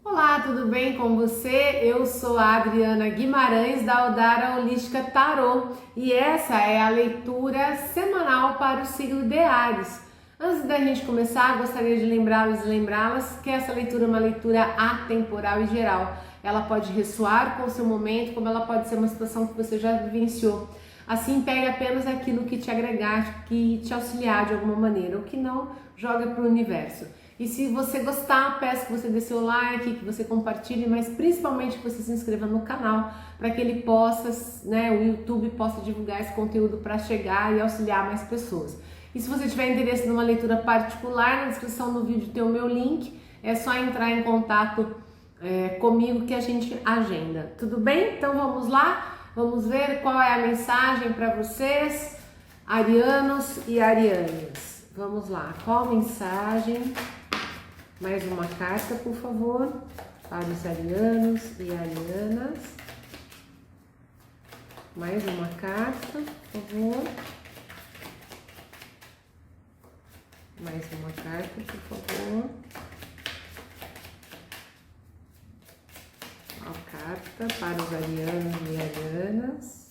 Olá, tudo bem com você? Eu sou a Adriana Guimarães da Odara Holística Tarô e essa é a leitura semanal para o signo de Áries. Antes da gente começar, gostaria de lembrá-los e lembrá-las que essa leitura é uma leitura atemporal e geral. Ela pode ressoar com o seu momento, como ela pode ser uma situação que você já vivenciou. Assim, pegue apenas aquilo que te agregar, que te auxiliar de alguma maneira, o que não, joga para o universo. E se você gostar, peço que você dê seu like, que você compartilhe, mas principalmente que você se inscreva no canal para que ele possa, o YouTube possa divulgar esse conteúdo para chegar e auxiliar mais pessoas. E se você tiver interesse numa leitura particular, na descrição do vídeo tem o meu link, é só entrar em contato comigo que a gente agenda. Tudo bem? Então vamos lá, vamos ver qual é a mensagem para vocês, arianos e arianas. Vamos lá, qual a mensagem? Mais uma carta, por favor, para os arianos e arianas. Mais uma carta, por favor. Mais uma carta, por favor. Uma carta para os arianos e arianas.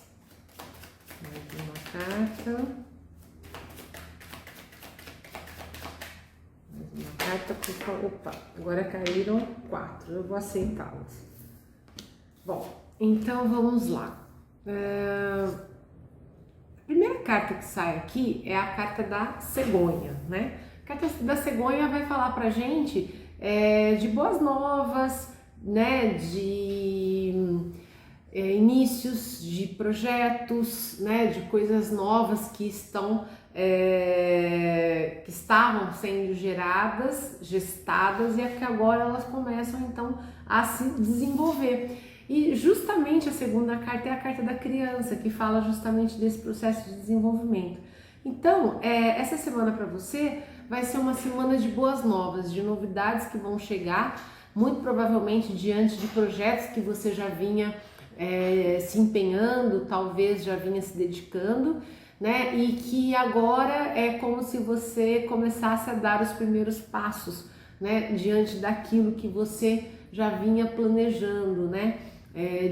Mais uma carta. Uma carta, por favor. Opa, agora caíram 4, eu vou aceitá-las. Bom, então vamos lá. A primeira carta que sai aqui é a carta da cegonha, né? A carta da cegonha vai falar pra gente de boas novas, né? De inícios de projetos, né? De coisas novas que estavam sendo gestadas e que agora elas começam então a se desenvolver. E justamente a segunda carta é a carta da criança, que fala justamente desse processo de desenvolvimento. Então, essa semana para você vai ser uma semana de boas novas, de novidades que vão chegar, muito provavelmente diante de projetos que você já vinha se empenhando, talvez já vinha se dedicando, né? E que agora é como se você começasse a dar os primeiros passos, né? Diante daquilo que você já vinha planejando, né?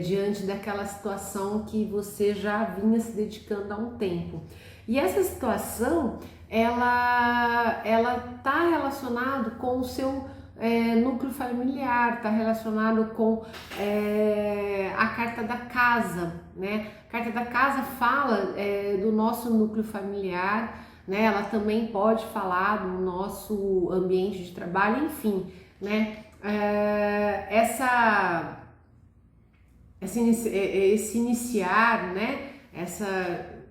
Diante daquela situação que você já vinha se dedicando há um tempo. E essa situação, ela tá relacionado com o seu núcleo familiar, está relacionado com a carta da casa, né? A carta da casa fala do nosso núcleo familiar, né? Ela também pode falar do nosso ambiente de trabalho, enfim, né? Esse iniciar, né? Essa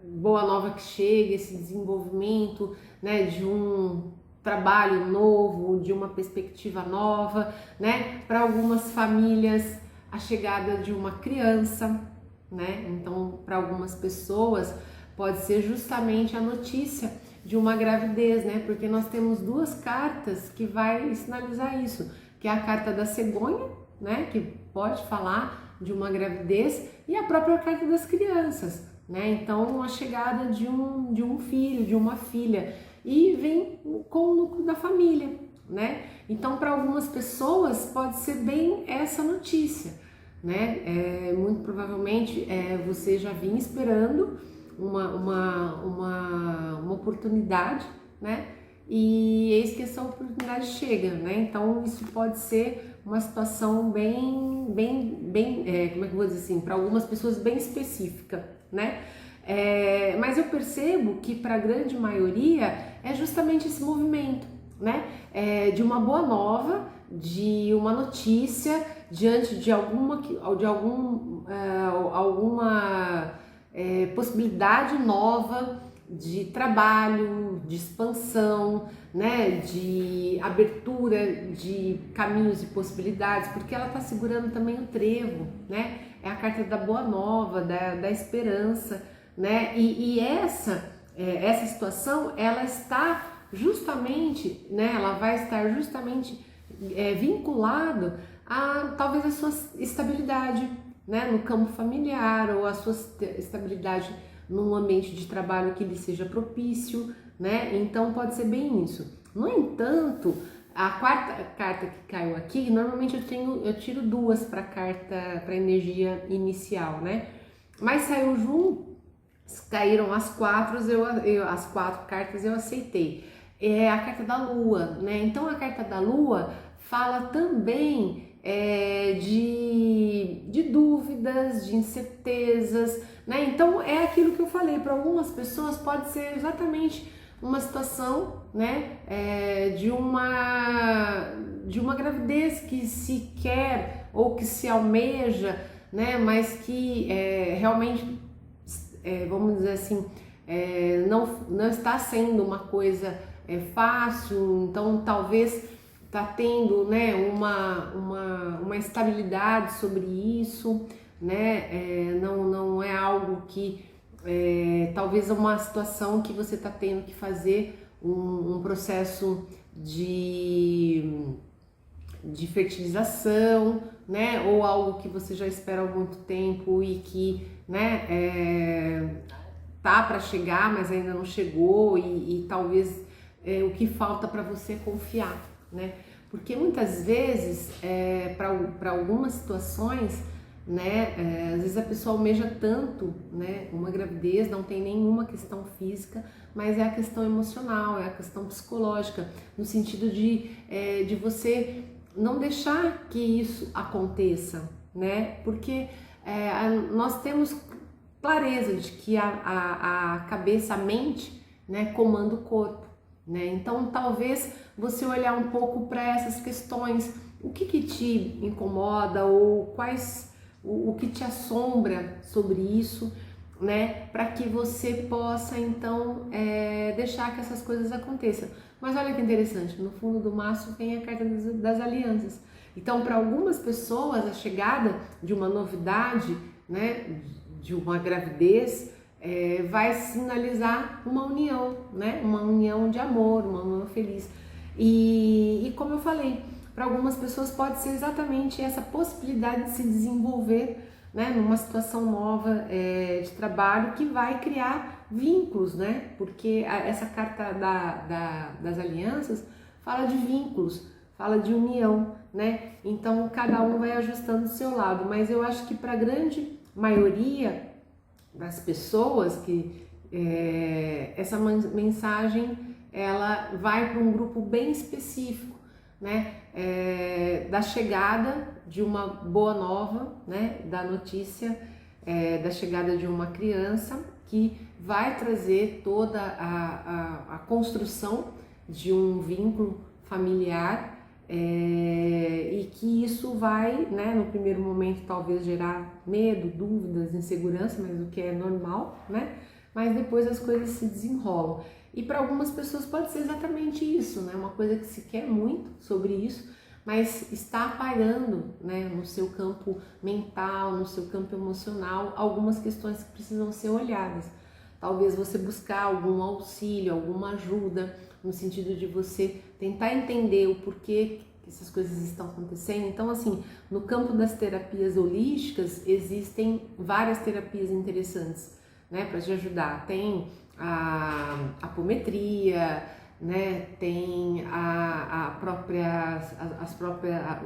boa nova que chega, esse desenvolvimento, né? De um trabalho novo, de uma perspectiva nova, né? Para algumas famílias, a chegada de uma criança, né? Então, para algumas pessoas, pode ser justamente a notícia de uma gravidez, né? Porque nós temos duas cartas que vai sinalizar isso, que é a carta da cegonha, né? Que pode falar de uma gravidez, e a própria carta das crianças, né? Então, a chegada de um filho, de uma filha, e vem com o núcleo da família, né? Então, para algumas pessoas pode ser bem essa notícia, né? Muito provavelmente você já vinha esperando uma oportunidade, né? E eis que essa oportunidade chega, né? Então, isso pode ser uma situação bem, como é que eu vou dizer assim, para algumas pessoas bem específica, né? Mas eu percebo que para a grande maioria é justamente esse movimento, né? De uma boa nova, de uma notícia diante de alguma possibilidade nova de trabalho, de expansão, né? De abertura de caminhos e possibilidades, porque ela está segurando também o trevo, né? É a carta da boa nova, da esperança, né? E essa situação, ela está justamente, né? Ela vai estar justamente vinculado a talvez a sua estabilidade, né? No campo familiar, ou a sua estabilidade num ambiente de trabalho que lhe seja propício, né? Então pode ser bem isso. No entanto, A quarta carta que caiu aqui, normalmente eu tiro duas para carta, para energia inicial, né? Mas saiu caíram as quatro, as quatro cartas eu aceitei. É a carta da Lua, né? Então a carta da Lua fala também de dúvidas, de incertezas, né? Então é aquilo que eu falei, para algumas pessoas pode ser exatamente uma situação, né, de uma gravidez que se quer ou que se almeja, né, mas que realmente, vamos dizer assim, não está sendo uma coisa fácil, então talvez está tendo, né, uma estabilidade sobre isso, né, não é algo que talvez uma situação que você está tendo que fazer um processo de fertilização, né, ou algo que você já espera há muito tempo e que, né, tá para chegar, mas ainda não chegou e talvez o que falta para você confiar, né? Porque muitas vezes, para algumas situações, né, às vezes a pessoa almeja tanto, né, uma gravidez, não tem nenhuma questão física, mas é a questão emocional, é a questão psicológica, no sentido de você não deixar que isso aconteça, né? Porque nós temos clareza de que a cabeça, a mente, né, comanda o corpo, né? Então talvez você olhar um pouco para essas questões, o que te incomoda ou o que te assombra sobre isso, né, para que você possa então deixar que essas coisas aconteçam. Mas olha que interessante, no fundo do maço vem a carta das alianças. Então, para algumas pessoas, a chegada de uma novidade, né, de uma gravidez, vai sinalizar uma união, né, uma união de amor, uma união feliz. E como eu falei, para algumas pessoas pode ser exatamente essa possibilidade de se desenvolver, né, numa situação nova de trabalho que vai criar vínculos, né? Porque essa carta das alianças fala de vínculos, fala de união, né? Então cada um vai ajustando o seu lado, mas eu acho que para a grande maioria das pessoas que essa mensagem ela vai para um grupo bem específico, né, da chegada de uma boa nova, né, da notícia da chegada de uma criança que vai trazer toda a construção de um vínculo familiar e que isso vai, né, no primeiro momento talvez gerar medo, dúvidas, insegurança, mas o que é normal, né, mas depois as coisas se desenrolam. E para algumas pessoas pode ser exatamente isso, né? Uma coisa que se quer muito sobre isso, mas está apagando, né, no seu campo mental, no seu campo emocional, algumas questões que precisam ser olhadas. Talvez você buscar algum auxílio, alguma ajuda, no sentido de você tentar entender o porquê que essas coisas estão acontecendo. Então, assim, no campo das terapias holísticas, existem várias terapias interessantes, né, para te ajudar. Tem a apometria, né, tem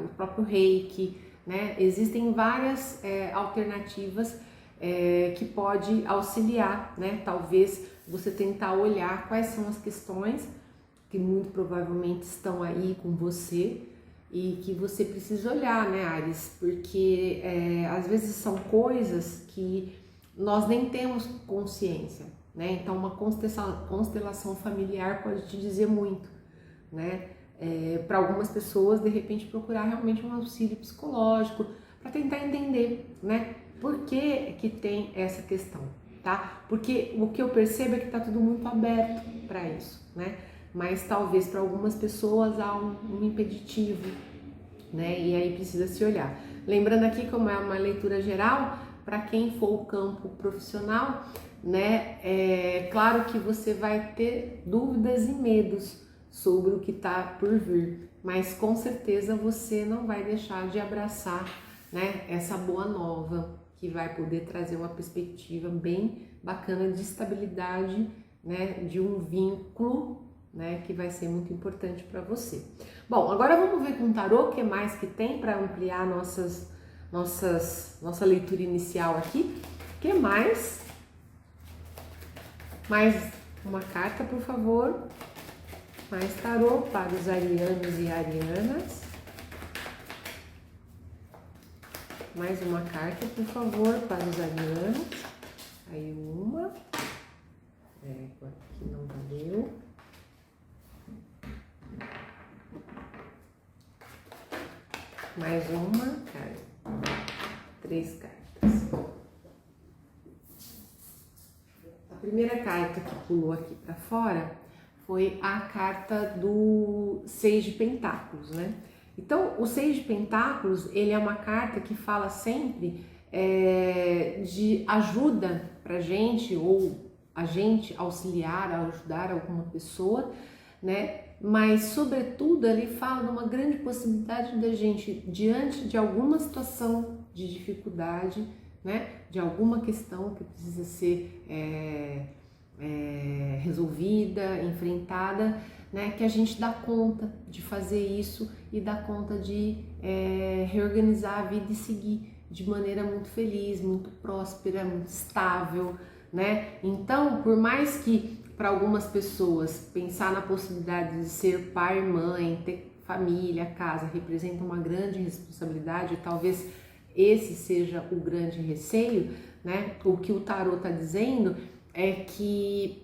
o próprio reiki, né, existem várias alternativas que pode auxiliar, né, talvez você tentar olhar quais são as questões que muito provavelmente estão aí com você e que você precisa olhar, né, Ares, porque às vezes são coisas que nós nem temos consciência, né? Então uma constelação familiar pode te dizer muito, né? Para algumas pessoas, de repente, procurar realmente um auxílio psicológico para tentar entender, né? Por que tem essa questão, tá? Porque o que eu percebo é que tá tudo muito aberto para isso, né? Mas talvez para algumas pessoas há um impeditivo, né? E aí precisa se olhar. Lembrando aqui, como é uma leitura geral, para quem for o campo profissional, né? É claro que você vai ter dúvidas e medos sobre o que está por vir, mas com certeza você não vai deixar de abraçar, né, essa boa nova que vai poder trazer uma perspectiva bem bacana de estabilidade, né, de um vínculo, né, que vai ser muito importante para você. Bom, agora vamos ver com o tarô o que mais que tem para ampliar nossa leitura inicial aqui. O que mais? Mais uma carta, por favor. Mais tarô para os arianos e arianas. Mais uma carta, por favor, para os arianos. Aí uma. Aqui não valeu. Mais uma, cara. 3 cartas. A primeira carta que pulou aqui para fora foi a carta do 6 de Pentáculos, né? Então, o 6 de Pentáculos, ele é uma carta que fala sempre de ajuda pra gente, ou a gente auxiliar, ajudar alguma pessoa, né? Mas, sobretudo, ele fala de uma grande possibilidade da gente, diante de alguma situação de dificuldade, né? De alguma questão que precisa ser resolvida, enfrentada, né? Que a gente dá conta de fazer isso e dá conta de reorganizar a vida e seguir de maneira muito feliz, muito próspera, muito estável, né? Então, por mais que para algumas pessoas pensar na possibilidade de ser pai, mãe, ter família, casa, representa uma grande responsabilidade, talvez esse seja o grande receio, né? O que o tarô está dizendo é que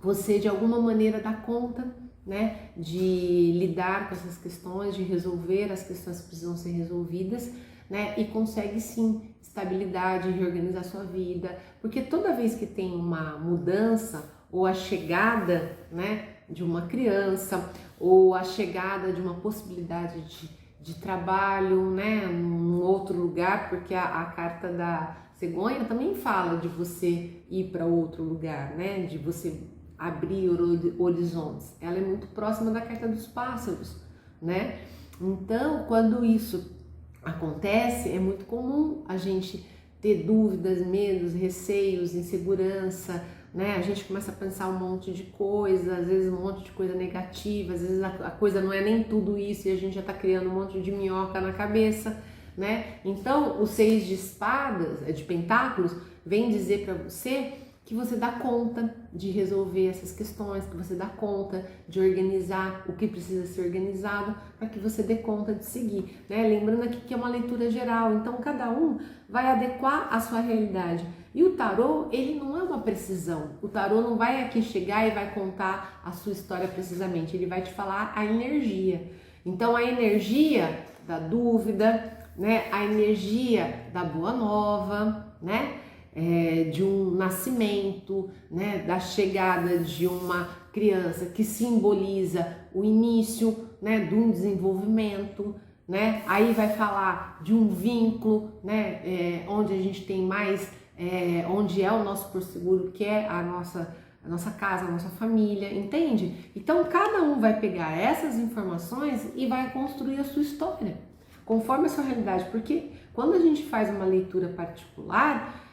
você de alguma maneira dá conta, né, de lidar com essas questões, de resolver as questões que precisam ser resolvidas, né, e consegue sim estabilidade, reorganizar sua vida, porque toda vez que tem uma mudança ou a chegada, né, de uma criança ou a chegada de uma possibilidade de trabalho, né, num outro lugar, porque a carta da cegonha também fala de você ir para outro lugar, né, de você abrir horizontes. Ela é muito próxima da carta dos pássaros, né? Então, quando isso acontece, é muito comum a gente ter dúvidas, medos, receios, insegurança, né? A gente começa a pensar um monte de coisa, às vezes um monte de coisa negativa, às vezes a coisa não é nem tudo isso e a gente já tá criando um monte de minhoca na cabeça, né? Então, o 6 de espadas, de pentáculos, vem dizer para você que você dá conta de resolver essas questões, que você dá conta de organizar o que precisa ser organizado para que você dê conta de seguir, né? Lembrando aqui que é uma leitura geral, então cada um vai adequar a sua realidade. E o tarô, ele não é uma precisão. O tarô não vai aqui chegar e vai contar a sua história precisamente, ele vai te falar a energia. Então a energia da dúvida, né? A energia da boa nova, né? De um nascimento, né, da chegada de uma criança que simboliza o início, né, de um desenvolvimento, né? Aí vai falar de um vínculo, né, onde a gente tem mais, onde é o nosso porto seguro, que é a nossa casa, a nossa família, entende? Então cada um vai pegar essas informações e vai construir a sua história, conforme a sua realidade, porque quando a gente faz uma leitura particular,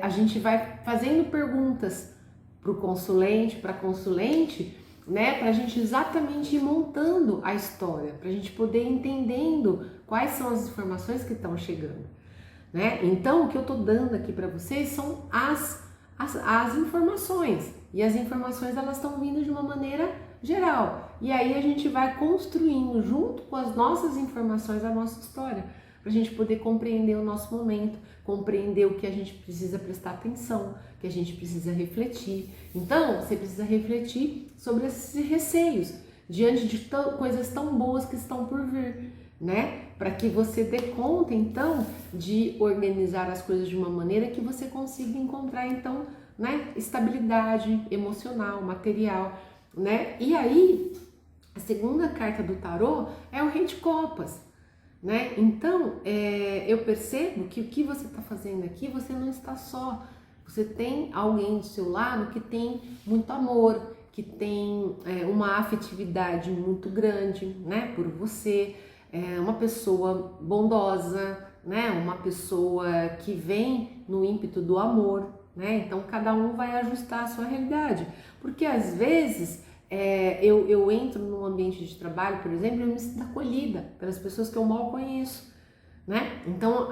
a gente vai fazendo perguntas para o consulente, para a consulente, né, para a gente exatamente ir montando a história, para a gente poder ir entendendo quais são as informações que estão chegando, né? Então, o que eu estou dando aqui para vocês são as informações, e as informações elas estão vindo de uma maneira geral, e aí a gente vai construindo junto com as nossas informações a nossa história, para a gente poder compreender o nosso momento, compreender o que a gente precisa prestar atenção, que a gente precisa refletir. Então, você precisa refletir sobre esses receios, diante de coisas tão boas que estão por vir, né? Para que você dê conta, então, de organizar as coisas de uma maneira que você consiga encontrar, então, né, estabilidade emocional, material, né? E aí, a segunda carta do tarô é o Rei de Copas, né? Então, eu percebo que o que você está fazendo aqui, você não está só. Você tem alguém do seu lado que tem muito amor, que tem uma afetividade muito grande, né, por você, uma pessoa bondosa, né, uma pessoa que vem no ímpeto do amor, né? Então, cada um vai ajustar a sua realidade, porque às vezes eu entro num ambiente de trabalho, por exemplo, eu me sinto acolhida pelas pessoas que eu mal conheço, né? Então,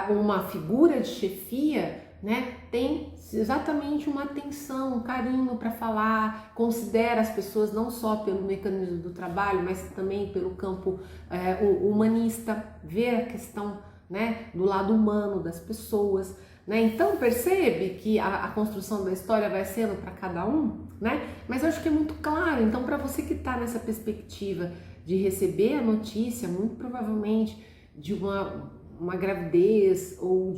uma figura de chefia, né, tem exatamente uma atenção, um carinho para falar, considera as pessoas não só pelo mecanismo do trabalho, mas também pelo campo humanista, vê a questão, né, do lado humano das pessoas, né? Então percebe que a construção da história vai sendo para cada um, né? Mas eu acho que é muito claro. Então, para você que está nessa perspectiva de receber a notícia, muito provavelmente de uma gravidez ou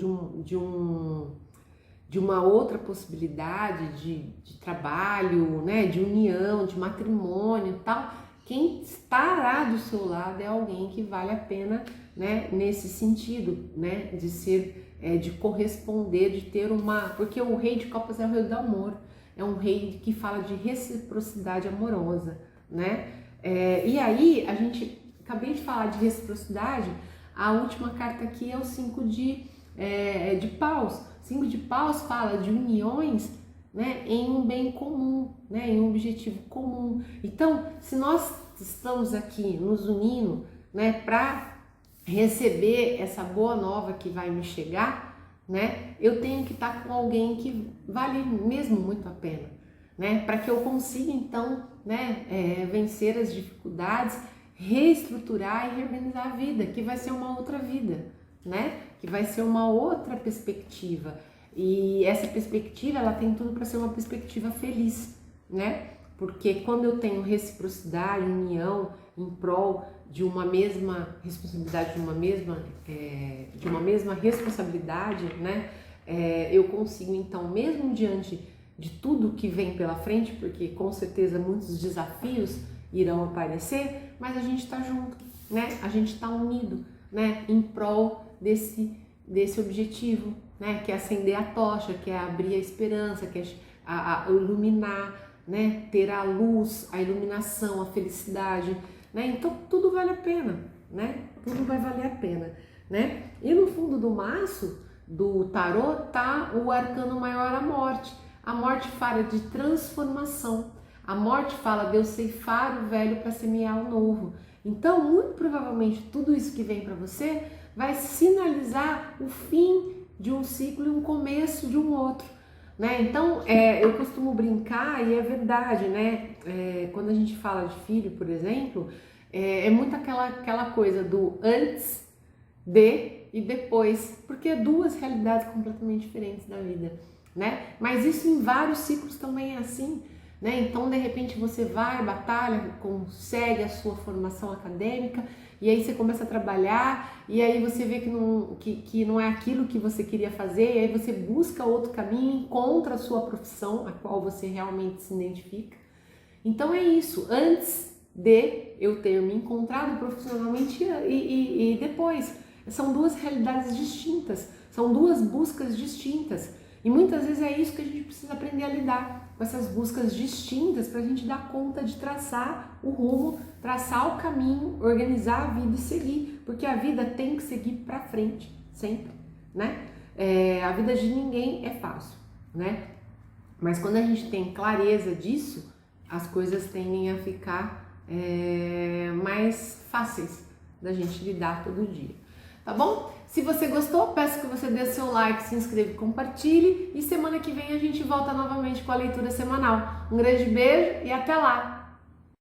de uma outra possibilidade de trabalho, né, de união, de matrimônio e tal, quem estará do seu lado é alguém que vale a pena, né, nesse sentido, né, de ser, de corresponder, de ter porque o rei de copas é o rei do amor, é um rei que fala de reciprocidade amorosa, né, e aí acabei de falar de reciprocidade, a última carta aqui é o 5 de paus. 5 de paus fala de uniões, né, em um bem comum, né, em um objetivo comum. Então, se nós estamos aqui nos unindo, né, para receber essa boa nova que vai me chegar, né, eu tenho que estar com alguém que vale mesmo muito a pena, né, para que eu consiga então, né, vencer as dificuldades, reestruturar e reorganizar a vida, que vai ser uma outra vida, né, que vai ser uma outra perspectiva. E essa perspectiva, ela tem tudo para ser uma perspectiva feliz, né? Porque quando eu tenho reciprocidade, união em prol de uma mesma responsabilidade, de uma mesma responsabilidade, né? Eu consigo então, mesmo diante de tudo que vem pela frente, porque com certeza muitos desafios irão aparecer, mas a gente está junto, né? A gente está unido, né? Em prol desse objetivo, né? Que é acender a tocha, que é abrir a esperança, que é iluminar, né? Ter a luz, a iluminação, a felicidade, né? Então tudo vale a pena, né? Tudo vai valer a pena, né? E no fundo do maço do tarô tá o arcano maior, a morte. A morte fala de transformação. A morte fala de eu ceifar o velho para semear o novo. Então, muito provavelmente, tudo isso que vem para você vai sinalizar o fim de um ciclo e um começo de um outro, né? Então, eu costumo brincar, e é verdade, né? Quando a gente fala de filho, por exemplo, é muito aquela coisa do antes de e depois, porque é duas realidades completamente diferentes da vida, né? Mas isso em vários ciclos também é assim, né? Então, de repente, você vai, batalha, consegue a sua formação acadêmica, e aí você começa a trabalhar, e aí você vê que não é aquilo que você queria fazer, e aí você busca outro caminho, encontra a sua profissão, a qual você realmente se identifica. Então é isso, antes de eu ter me encontrado profissionalmente e depois. São duas realidades distintas, são duas buscas distintas. E muitas vezes é isso que a gente precisa aprender a lidar, com essas buscas distintas, para a gente dar conta de traçar o rumo, traçar o caminho, organizar a vida e seguir, porque a vida tem que seguir para frente, sempre, né? A vida de ninguém é fácil, né? Mas quando a gente tem clareza disso, as coisas tendem a ficar mais fáceis da gente lidar todo dia, tá bom? Se você gostou, peço que você dê seu like, se inscreva e compartilhe. E semana que vem a gente volta novamente com a leitura semanal. Um grande beijo e até lá!